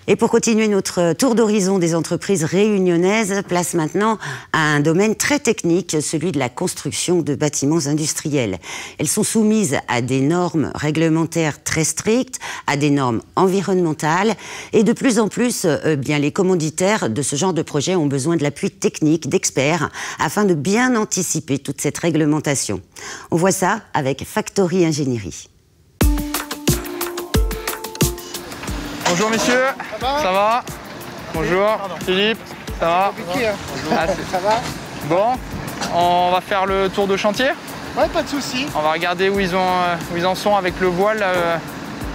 Et pour continuer notre tour d'horizon des entreprises réunionnaises, place maintenant à un domaine très technique, celui de la construction de bâtiments industriels. Elles sont soumises à des normes réglementaires très strictes, à des normes environnementales et de plus en plus, les commanditaires de ce genre de projet ont besoin de l'appui technique d'experts afin de bien anticiper toute cette réglementation. On voit ça avec Factory Ingénierie. Bonjour messieurs, ça va? Bonjour, Philippe, ça va? Bonjour. Ça va? Bon, on va faire le tour de chantier? Ouais, pas de souci. On va regarder où ils en sont avec le voile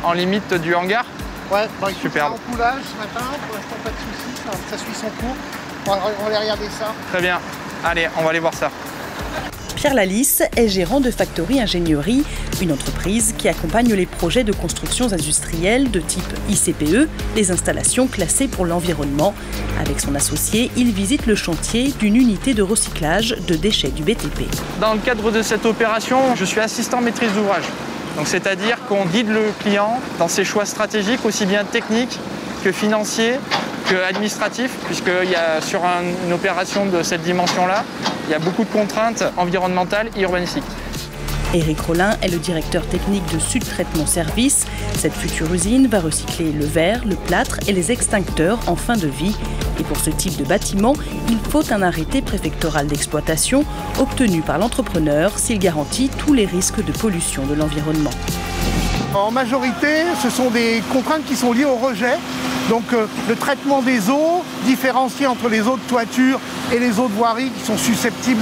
en limite du hangar? Ouais, bah, superbe. En coulage ce matin, pour l'instant pas de souci, ça suit son cours. On va aller regarder ça. Très bien, allez, on va aller voir ça. Pierre Lalisse est gérant de Factory Ingénierie, une entreprise qui accompagne les projets de constructions industrielles de type ICPE, les installations classées pour l'environnement. Avec son associé, il visite le chantier d'une unité de recyclage de déchets du BTP. Dans le cadre de cette opération, je suis assistant maîtrise d'ouvrage. Donc c'est-à-dire qu'on guide le client dans ses choix stratégiques, aussi bien techniques que financiers, que administratifs, puisque sur une opération de cette dimension-là, il y a beaucoup de contraintes environnementales et urbanistiques. Éric Rollin est le directeur technique de Sud Traitement Service. Cette future usine va recycler le verre, le plâtre et les extincteurs en fin de vie. Et pour ce type de bâtiment, il faut un arrêté préfectoral d'exploitation obtenu par l'entrepreneur s'il garantit tous les risques de pollution de l'environnement. En majorité, ce sont des contraintes qui sont liées au rejet. Donc le traitement des eaux, différencié entre les eaux de toiture et les eaux de voirie qui sont susceptibles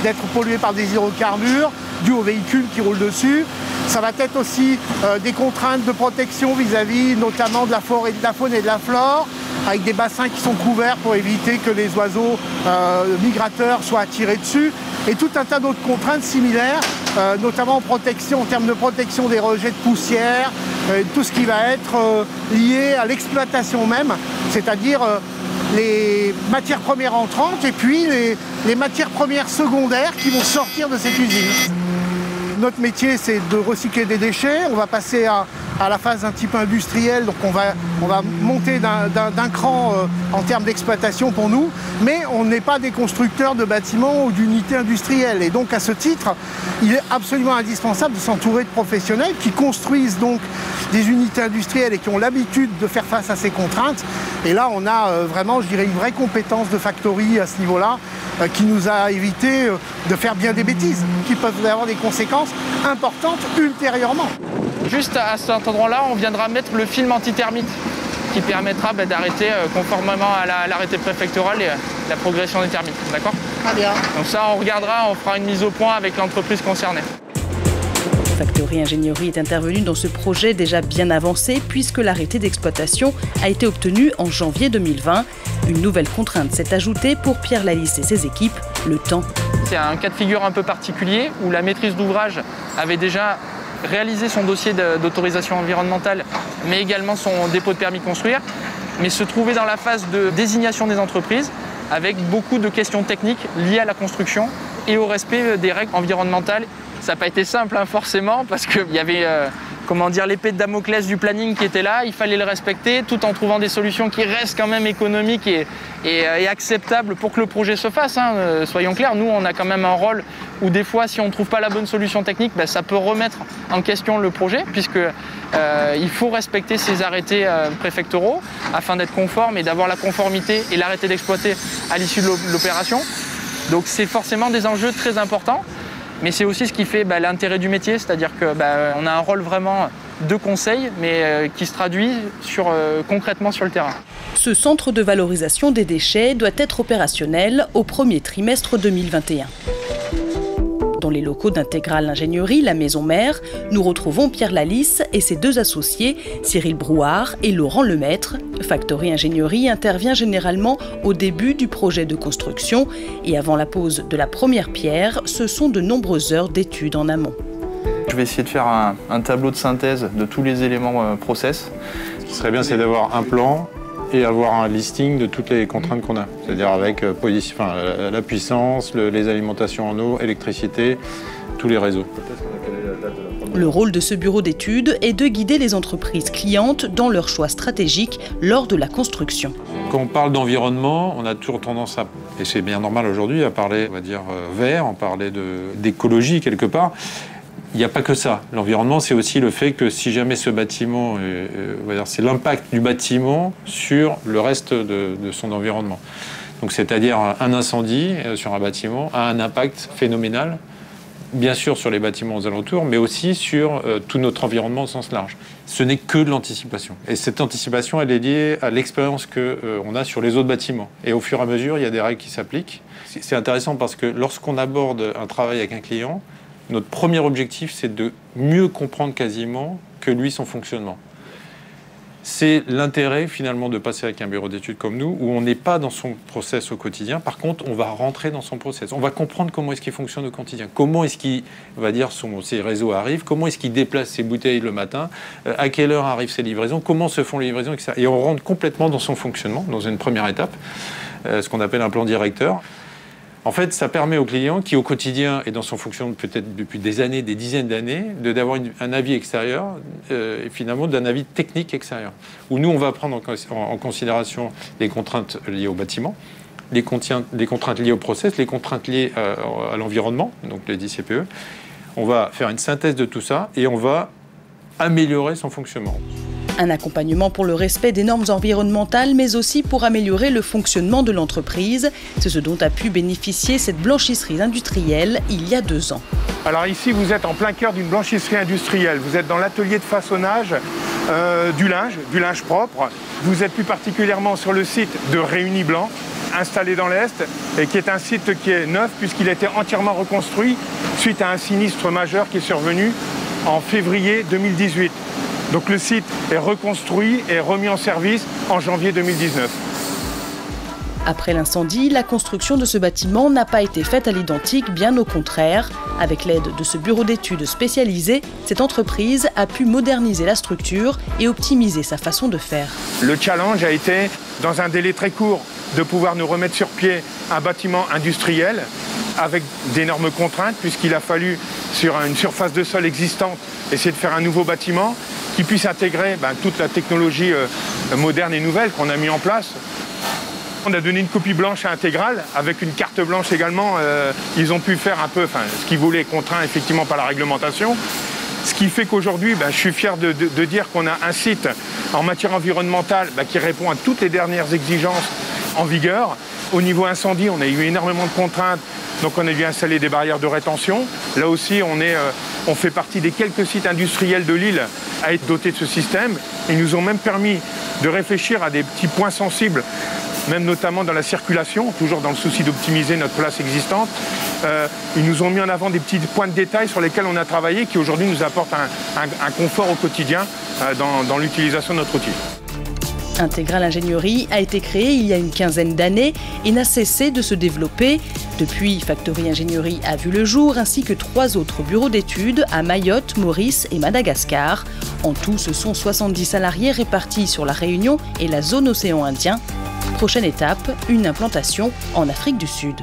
d'être polluées par des hydrocarbures dus aux véhicules qui roulent dessus. Ça va être aussi des contraintes de protection vis-à-vis notamment de la faune et de la flore, avec des bassins qui sont couverts pour éviter que les oiseaux migrateurs soient attirés dessus. Et tout un tas d'autres contraintes similaires, notamment en termes de protection des rejets de poussière, tout ce qui va être lié à l'exploitation même, c'est-à-dire les matières premières entrantes et puis les matières premières secondaires qui vont sortir de cette usine. Notre métier, c'est de recycler des déchets. On va passer à la phase un petit peu industrielle, donc on va monter d'un cran en termes d'exploitation pour nous, mais on n'est pas des constructeurs de bâtiments ou d'unités industrielles. Et donc à ce titre, il est absolument indispensable de s'entourer de professionnels qui construisent donc des unités industrielles et qui ont l'habitude de faire face à ces contraintes. Et là, on a vraiment, je dirais, une vraie compétence de Factory à ce niveau-là, qui nous a évité de faire bien des bêtises, qui peuvent avoir des conséquences importantes ultérieurement. Juste à cet endroit-là, on viendra mettre le film antithermite qui permettra d'arrêter conformément à l'arrêté préfectoral et la progression des thermites. D'accord? Très bien. Donc ça, on regardera, on fera une mise au point avec l'entreprise concernée. Factory Ingénierie est intervenue dans ce projet déjà bien avancé puisque l'arrêté d'exploitation a été obtenu en janvier 2020. Une nouvelle contrainte s'est ajoutée pour Pierre Lalisse et ses équipes, le temps. C'est un cas de figure un peu particulier où la maîtrise d'ouvrage avait déjà réalisé son dossier d'autorisation environnementale, mais également son dépôt de permis de construire, mais se trouvait dans la phase de désignation des entreprises avec beaucoup de questions techniques liées à la construction et au respect des règles environnementales. Ça n'a pas été simple forcément parce qu'il y avait l'épée de Damoclès du planning qui était là, il fallait le respecter tout en trouvant des solutions qui restent quand même économiques et acceptables pour que le projet se fasse. Soyons clairs, nous on a quand même un rôle où des fois si on ne trouve pas la bonne solution technique, ça peut remettre en question le projet puisque il faut respecter ces arrêtés préfectoraux afin d'être conforme et d'avoir la conformité et l'arrêté d'exploiter à l'issue de l'opération. Donc c'est forcément des enjeux très importants. Mais c'est aussi ce qui fait l'intérêt du métier, c'est-à-dire qu'on a un rôle vraiment de conseil, mais qui se traduit concrètement sur le terrain. Ce centre de valorisation des déchets doit être opérationnel au premier trimestre 2021. Dans les locaux d'Intégral Ingénierie, la maison mère, nous retrouvons Pierre Lalisse et ses deux associés, Cyril Brouard et Laurent Lemaître. Factory Ingénierie intervient généralement au début du projet de construction et avant la pose de la première pierre, ce sont de nombreuses heures d'études en amont. Je vais essayer de faire un tableau de synthèse de tous les éléments process. Ce qui serait bien, c'est d'avoir un plan et avoir un listing de toutes les contraintes qu'on a. C'est-à-dire avec la puissance, les alimentations en eau, électricité, tous les réseaux. Le rôle de ce bureau d'études est de guider les entreprises clientes dans leurs choix stratégiques lors de la construction. Quand on parle d'environnement, on a toujours tendance à, et c'est bien normal aujourd'hui, à parler, on va dire, vert, en parler d'écologie quelque part. Il n'y a pas que ça. L'environnement, c'est aussi le fait que si jamais ce bâtiment, c'est l'impact du bâtiment sur le reste de son environnement. Donc, c'est-à-dire un incendie sur un bâtiment a un impact phénoménal, bien sûr sur les bâtiments aux alentours, mais aussi sur tout notre environnement au sens large. Ce n'est que de l'anticipation. Et cette anticipation, elle est liée à l'expérience qu'on a sur les autres bâtiments. Et au fur et à mesure, il y a des règles qui s'appliquent. C'est intéressant parce que lorsqu'on aborde un travail avec un client, notre premier objectif, c'est de mieux comprendre quasiment que lui son fonctionnement. C'est l'intérêt finalement de passer avec un bureau d'études comme nous, où on n'est pas dans son process au quotidien. Par contre, on va rentrer dans son process. On va comprendre comment est-ce qu'il fonctionne au quotidien. Comment est-ce qu'il, ses réseaux arrivent, comment est-ce qu'il déplace ses bouteilles le matin, à quelle heure arrivent ses livraisons, comment se font les livraisons, etc. Et on rentre complètement dans son fonctionnement, dans une première étape, ce qu'on appelle un plan directeur. En fait, ça permet au client qui, au quotidien, est dans son fonctionnement peut-être depuis des années, des dizaines d'années, d'avoir un avis extérieur et finalement d'un avis technique extérieur. Où nous, on va prendre en considération les contraintes liées au bâtiment, les contraintes liées au process, les contraintes liées à l'environnement, donc les 10 CPE. On va faire une synthèse de tout ça et on va améliorer son fonctionnement. Un accompagnement pour le respect des normes environnementales, mais aussi pour améliorer le fonctionnement de l'entreprise. C'est ce dont a pu bénéficier cette blanchisserie industrielle il y a 2 ans. Alors ici, vous êtes en plein cœur d'une blanchisserie industrielle. Vous êtes dans l'atelier de façonnage du linge propre. Vous êtes plus particulièrement sur le site de Réunis Blanc, installé dans l'Est, et qui est un site qui est neuf puisqu'il a été entièrement reconstruit suite à un sinistre majeur qui est survenu en février 2018. Donc le site est reconstruit et remis en service en janvier 2019. Après l'incendie, la construction de ce bâtiment n'a pas été faite à l'identique, bien au contraire. Avec l'aide de ce bureau d'études spécialisé, cette entreprise a pu moderniser la structure et optimiser sa façon de faire. Le challenge a été, dans un délai très court, de pouvoir nous remettre sur pied un bâtiment industriel avec d'énormes contraintes, puisqu'il a fallu, sur une surface de sol existante, essayer de faire un nouveau bâtiment qui puisse intégrer toute la technologie moderne et nouvelle qu'on a mis en place. On a donné une copie blanche à Intégral, avec une carte blanche également. Ils ont pu faire un peu ce qu'ils voulaient, contraint effectivement par la réglementation. Ce qui fait qu'aujourd'hui, je suis fier de dire qu'on a un site en matière environnementale qui répond à toutes les dernières exigences en vigueur. Au niveau incendie, on a eu énormément de contraintes, donc on a dû installer des barrières de rétention. Là aussi, on fait partie des quelques sites industriels de l'île à être dotés de ce système. Ils nous ont même permis de réfléchir à des petits points sensibles, même notamment dans la circulation, toujours dans le souci d'optimiser notre place existante. Ils nous ont mis en avant des petits points de détail sur lesquels on a travaillé, qui aujourd'hui nous apportent un confort au quotidien dans l'utilisation de notre outil. Intégral Ingénierie a été créé il y a une quinzaine d'années et n'a cessé de se développer. Depuis, Factory Ingénierie a vu le jour, ainsi que 3 autres bureaux d'études à Mayotte, Maurice et Madagascar. En tout, ce sont 70 salariés répartis sur la Réunion et la zone océan Indien. Prochaine étape, une implantation en Afrique du Sud.